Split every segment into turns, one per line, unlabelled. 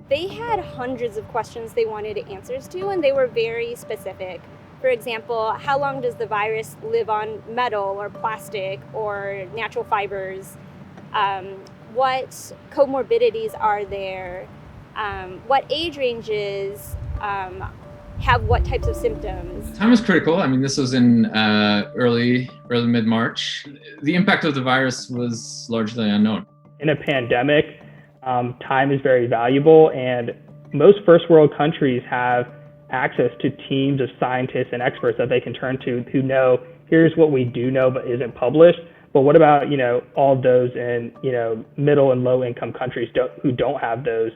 They had hundreds of questions they wanted answers to, and they were very specific. For example, how long does the virus live on metal or plastic or natural fibers? Um, what comorbidities are there? What age ranges have what types of symptoms?
Time is critical. I mean, this was in early mid-March. The impact of the virus was largely unknown.
In a pandemic, time is very valuable, and most first world countries have access to teams of scientists and experts that they can turn to who know, here's what we do know but isn't published. But what about, all those in, middle and low income countries who don't have those,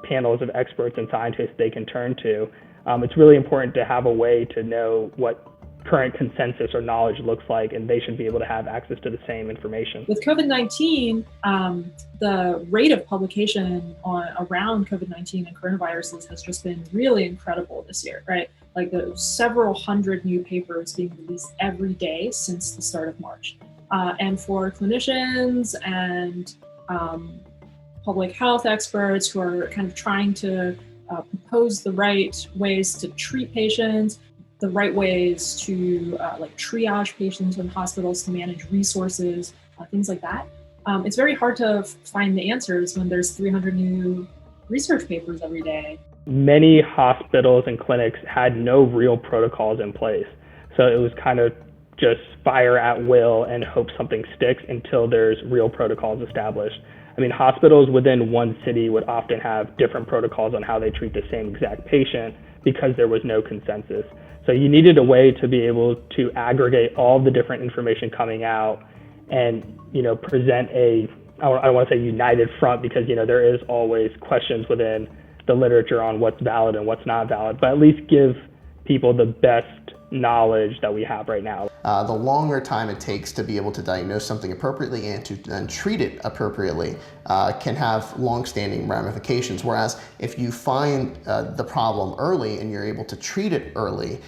panels of experts and scientists they can turn to? It's really important to have a way to know what current consensus or knowledge looks like, and they should be able to have access to the same information.
With COVID-19, the rate of publication around COVID-19 and coronaviruses has just been really incredible this year, right? Like there's several hundred new papers being released every day since the start of March. And for clinicians and public health experts who are kind of trying to propose the right ways to treat patients, the right ways to triage patients in hospitals, to manage resources, things like that. It's very hard to find the answers when there's 300 new research papers every day.
Many hospitals and clinics had no real protocols in place. So it was kind of just fire at will and hope something sticks until there's real protocols established. I mean, hospitals within one city would often have different protocols on how they treat the same exact patient because there was no consensus. So you needed a way to be able to aggregate all the different information coming out and, present I don't want to say united front because, there is always questions within the literature on what's valid and what's not valid, but at least give people the best knowledge that we have right now.
The longer time it takes to be able to diagnose something appropriately and to then treat it appropriately can have long-standing ramifications. Whereas if you find the problem early and you're able to treat it early,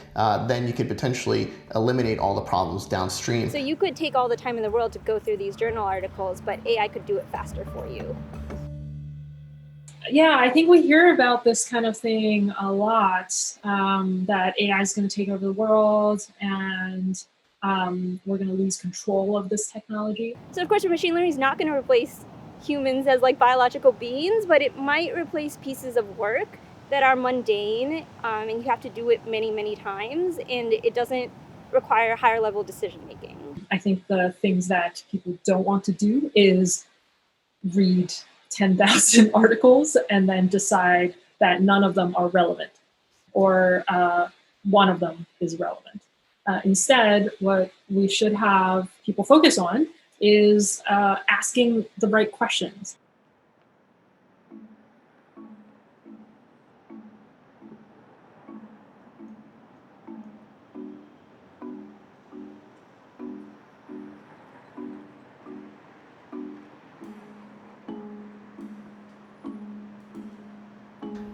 then you could potentially eliminate all the problems downstream.
So you could take all the time in the world to go through these journal articles, but AI could do it faster for you.
Yeah, I think we hear about this kind of thing a lot, that AI is going to take over the world and we're going to lose control of this technology.
So of course, machine learning is not going to replace humans as biological beings, but it might replace pieces of work that are mundane, and you have to do it many, many times, and it doesn't require higher level decision making.
I think the things that people don't want to do is read 10,000 articles and then decide that none of them are relevant or one of them is relevant. Instead, what we should have people focus on is asking the right questions.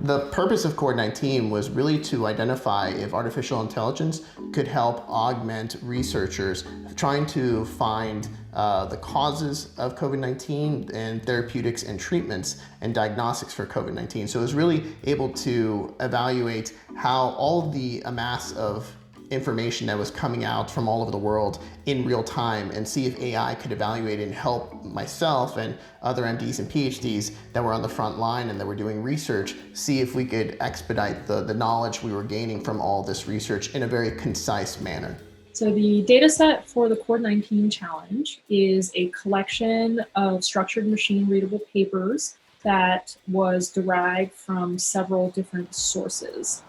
The purpose of COVID-19 was really to identify if artificial intelligence could help augment researchers trying to find the causes of COVID-19 and therapeutics and treatments and diagnostics for COVID-19. So it was really able to evaluate how all the amass of information that was coming out from all over the world in real time and see if AI could evaluate and help myself and other MDs and PhDs that were on the front line and that were doing research, see if we could expedite the knowledge we were gaining from all this research in a very concise manner.
So the data set for the COVID-19 challenge is a collection of structured machine readable papers that was derived from several different sources.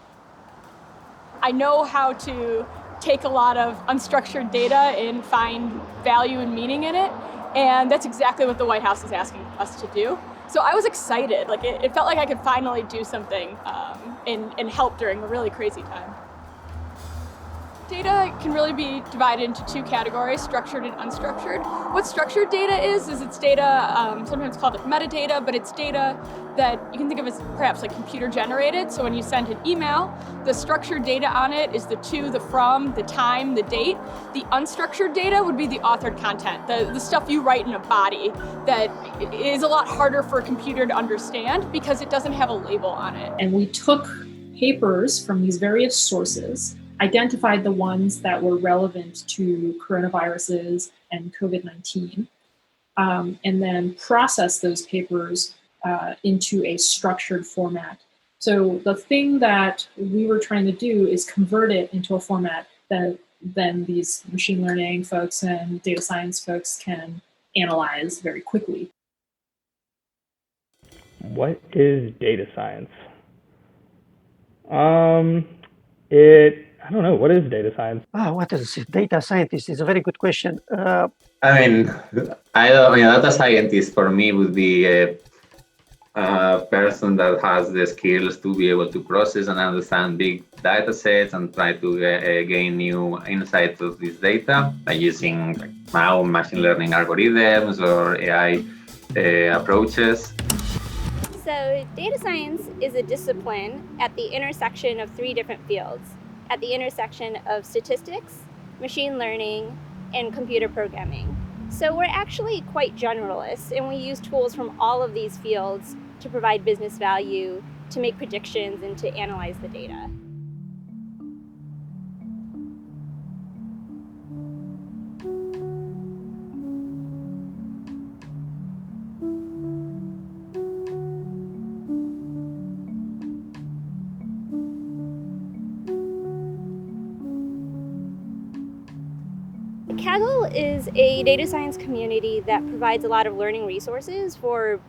I know how to take a lot of unstructured data and find value and meaning in it, and that's exactly what the White House is asking us to do. So I was excited. It felt like I could finally do something and help during a really crazy time. Data can really be divided into two categories, structured and unstructured. What structured data is it's data, sometimes called like metadata, but it's data that you can think of as perhaps like computer generated. So when you send an email, the structured data on it is the to, the from, the time, the date. The unstructured data would be the authored content, the stuff you write in a body that is a lot harder for a computer to understand because it doesn't have a label on it.
And we took papers from these various sources, identified the ones that were relevant to coronaviruses and COVID-19, and then processed those papers into a structured format. So the thing that we were trying to do is convert it into a format that then these machine learning folks and data science folks can analyze very quickly.
What is data science? I don't know. What is data science?
What is it? Data scientist is a very good question.
Data scientist for me would be a person that has the skills to be able to process and understand big data sets and try to gain new insights of this data by using machine learning algorithms or AI approaches.
So data science is a discipline at the intersection of three different fields, at the intersection of statistics, machine learning, and computer programming. So we're actually quite generalists, and we use tools from all of these fields to provide business value, to make predictions, and to analyze the data. Kaggle is a data science community that provides a lot of learning resources for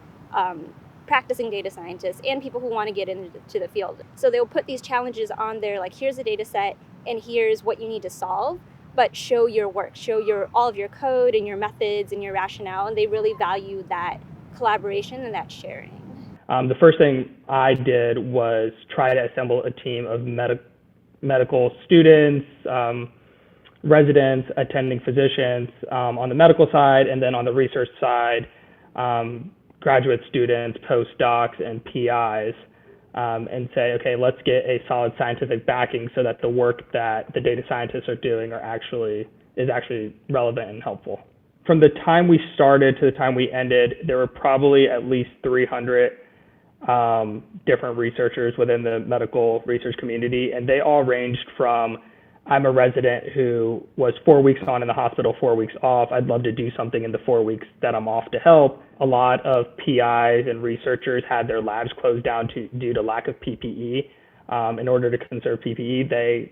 practicing data scientists and people who want to get into the field. So they'll put these challenges on there, like here's a data set and here's what you need to solve, but show your work, show all of your code and your methods and your rationale, and they really value that collaboration and that sharing.
The first thing I did was try to assemble a team of medical students, residents, attending physicians on the medical side, and then on the research side, graduate students, postdocs, and PIs, and say, okay, let's get a solid scientific backing so that the work that the data scientists are doing is actually relevant and helpful. From the time we started to the time we ended, there were probably at least 300 different researchers within the medical research community, and they all ranged from I'm a resident who was 4 weeks on in the hospital, 4 weeks off. I'd love to do something in the 4 weeks that I'm off to help. A lot of PIs and researchers had their labs closed down due to lack of PPE. In order to conserve PPE, they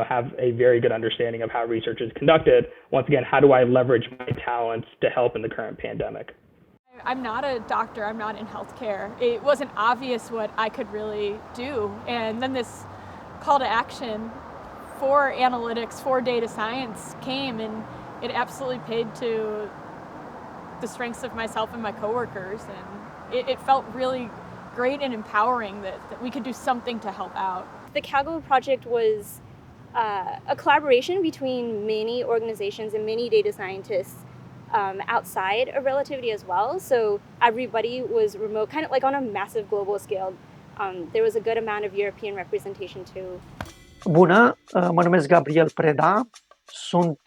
have a very good understanding of how research is conducted. Once again, how do I leverage my talents to help in the current pandemic?
I'm not a doctor, I'm not in healthcare. It wasn't obvious what I could really do. And then this call to action for analytics, for data science came, and it absolutely paid to the strengths of myself and my coworkers. And it felt really great and empowering that we could do something to help out.
The Kaggle project was a collaboration between many organizations and many data scientists outside of Relativity as well. So everybody was remote, kind of like on a massive global scale. There was a good amount of European representation too.
Bună, mă numesc Gabriel Preda, sunt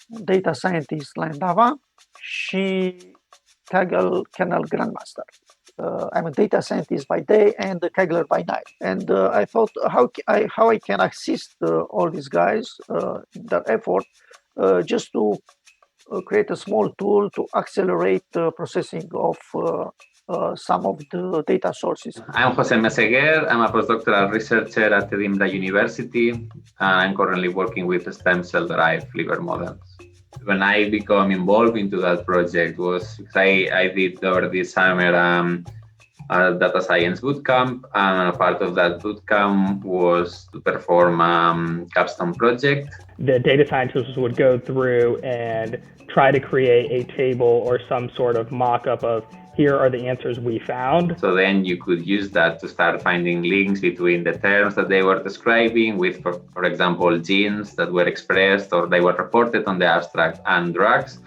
data scientist la Endava și Kaggle Kernel Grandmaster. I'm a data scientist by day and a Kaggler by night. And I thought how I can assist all these guys in their effort just to create a small tool to accelerate the processing of some of the data sources.
I'm Jose Meseguer. I'm a postdoctoral researcher at Edinburgh University, and I'm currently working with stem cell-derived liver models. When I became involved into that project was I did over this summer a data science bootcamp, and a part of that bootcamp was to perform a capstone project.
The data scientists would go through and try to create a table or some sort of mock-up of here are the answers we found.
So then you could use that to start finding links between the terms that they were describing with, for example, genes that were expressed or they were reported on the abstract and drugs.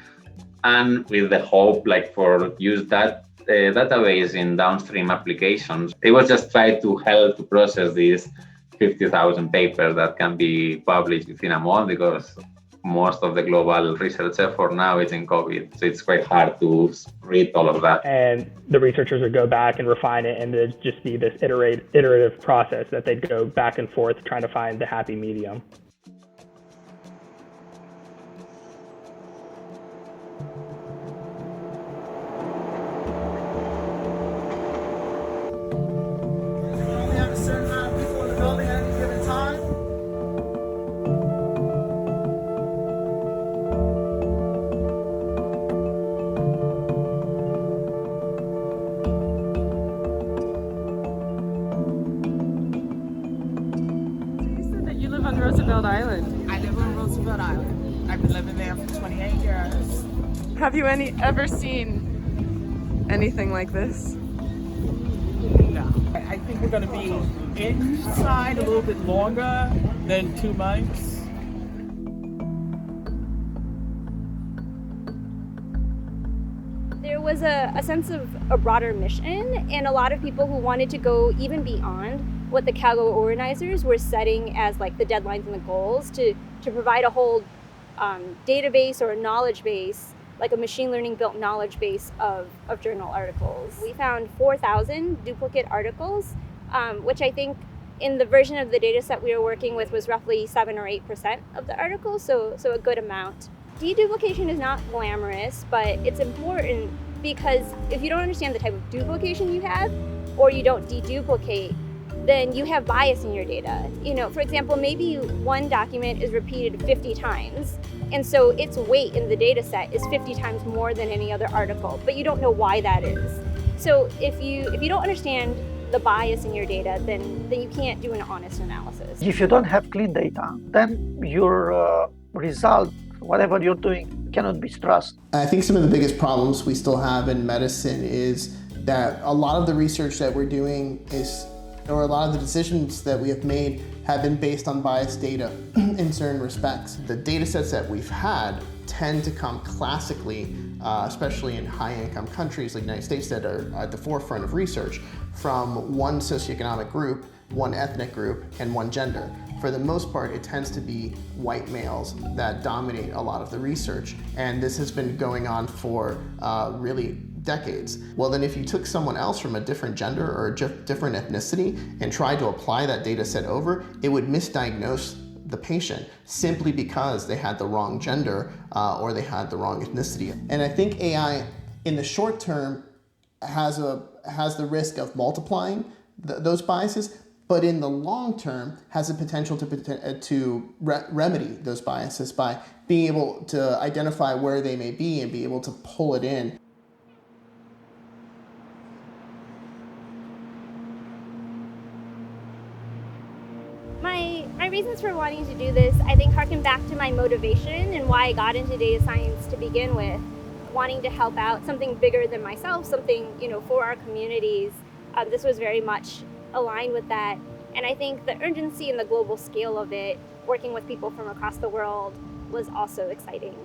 And with the hope for use that database in downstream applications. They will just try to help to process these 50,000 papers that can be published within a month, because most of the global research effort now is in COVID. So it's quite hard to read all of that.
And the researchers would go back and refine it, and there'd just be this iterative process that they'd go back and forth trying to find the happy medium.
Roosevelt Island.
I live on Roosevelt Island. I've been living there for 28 years.
Have you ever seen anything like this?
No. I think we're going to be inside a little bit longer than 2 months.
There was a sense of a broader mission, and a lot of people who wanted to go even beyond what the Calgo organizers were setting as the deadlines and the goals to provide a whole database or a knowledge base, like a machine learning built knowledge base of journal articles. We found 4,000 duplicate articles, which I think in the version of the data set we were working with was roughly 7 or 8% of the articles, so a good amount. Deduplication is not glamorous, but it's important because if you don't understand the type of duplication you have, or you don't deduplicate, then you have bias in your data. For example, maybe one document is repeated 50 times, and so its weight in the data set is 50 times more than any other article, but you don't know why that is. So if you don't understand the bias in your data, then you can't do an honest analysis.
If you don't have clean data, then your result, whatever you're doing, cannot be trusted.
I think some of the biggest problems we still have in medicine is that a lot of the research that we're doing or a lot of the decisions that we have made have been based on biased data in certain respects. The data sets that we've had tend to come classically, especially in high-income countries like the United States that are at the forefront of research, from one socioeconomic group, one ethnic group, and one gender. For the most part, it tends to be white males that dominate a lot of the research, and this has been going on for really decades. Well, then if you took someone else from a different gender or a different ethnicity and tried to apply that data set over, it would misdiagnose the patient simply because they had the wrong gender or they had the wrong ethnicity. And I think AI in the short term has the risk of multiplying those biases, but in the long term has the potential to remedy those biases by being able to identify where they may be and be able to pull it in.
My reasons for wanting to do this, I think, harken back to my motivation and why I got into data science to begin with, wanting to help out something bigger than myself, something, for our communities. This was very much aligned with that. And I think the urgency and the global scale of it, working with people from across the world, was also exciting.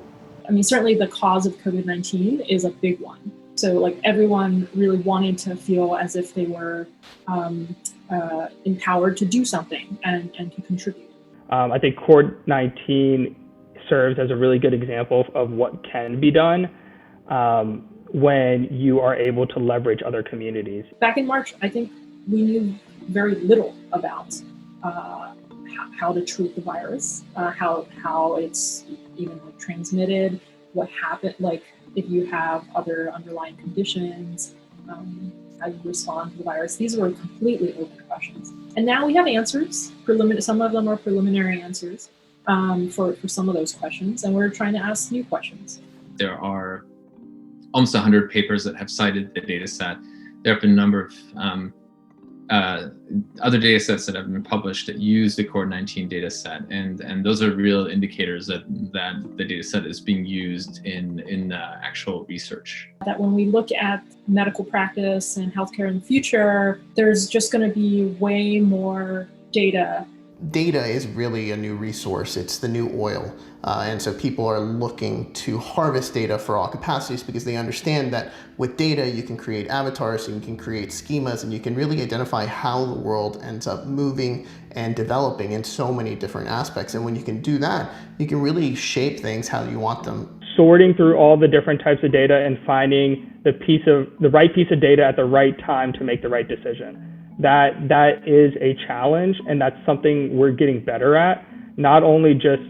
I mean, certainly the cause of COVID-19 is a big one. So everyone really wanted to feel as if they were empowered to do something and to contribute.
I think COVID-19 serves as a really good example of what can be done when you are able to leverage other communities.
Back in March, I think we knew very little about how to treat the virus, how it's even transmitted, what happened, if you have other underlying conditions, how you respond to the virus. These were completely open questions. And now we have answers. Some of them are preliminary answers for some of those questions, and we're trying to ask new questions.
There are almost 100 papers that have cited the data set. There have been a number of other data sets that have been published that use the COVID-19 data set, and those are real indicators that the data set is being used in actual research.
That when we look at medical practice and healthcare in the future, there's just going to be way more data.
Data is really a new resource. It's the new oil. And so people are looking to harvest data for all capacities because they understand that with data, you can create avatars, and you can create schemas, and you can really identify how the world ends up moving and developing in so many different aspects. And when you can do that, you can really shape things how you want them.
Sorting through all the different types of data and finding the right piece of data at the right time to make the right decision. That is a challenge, and that's something we're getting better at, not only just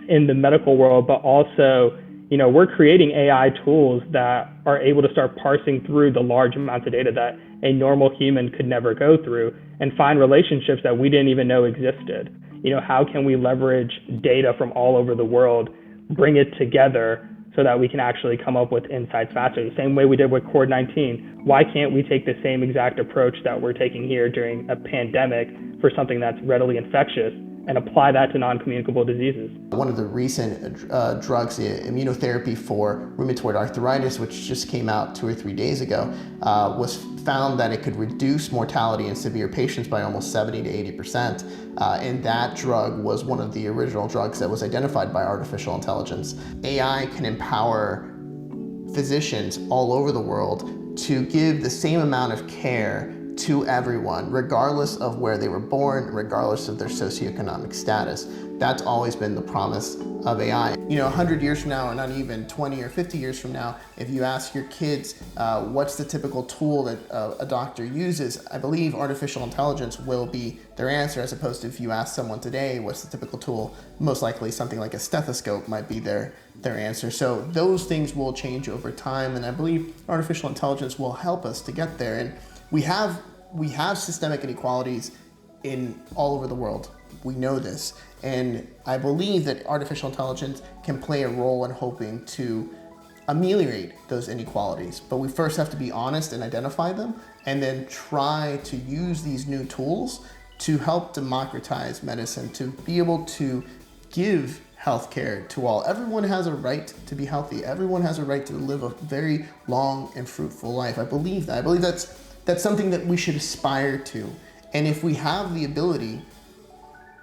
in the medical world, but also, we're creating AI tools that are able to start parsing through the large amounts of data that a normal human could never go through and find relationships that we didn't even know existed. How can we leverage data from all over the world, bring it together so that we can actually come up with insights faster, the same way we did with COVID-19. Why can't we take the same exact approach that we're taking here during a pandemic for something that's readily infectious and apply that to non-communicable diseases?
One of the recent drugs, the immunotherapy for rheumatoid arthritis, which just came out 2 or 3 days ago, was found that it could reduce mortality in severe patients by almost 70 to 80%. And that drug was one of the original drugs that was identified by artificial intelligence. AI can empower physicians all over the world to give the same amount of care to everyone, regardless of where they were born, regardless of their socioeconomic status. That's always been the promise of AI. 100 years from now, or not even 20 or 50 years from now, if you ask your kids what's the typical tool that a doctor uses, I believe artificial intelligence will be their answer, as opposed to if you ask someone today what's the typical tool, most likely something like a stethoscope might be their answer. So those things will change over time, and I believe artificial intelligence will help us to get there. And we have systemic inequalities in all over the world. We know this, and I believe that artificial intelligence can play a role in hoping to ameliorate those inequalities. But we first have to be honest and identify them, and then try to use these new tools to help democratize medicine, to be able to give healthcare to all. Everyone has a right to be healthy. Everyone has a right to live a very long and fruitful life. I believe that. I believe that's something that we should aspire to. And if we have the ability,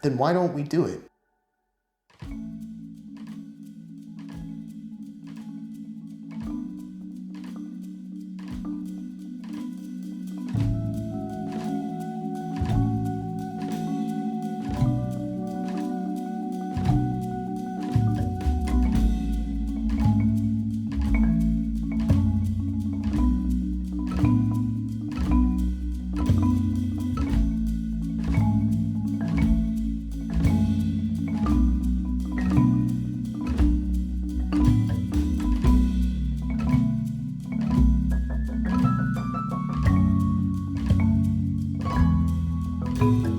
then why don't we do it?
Thank you.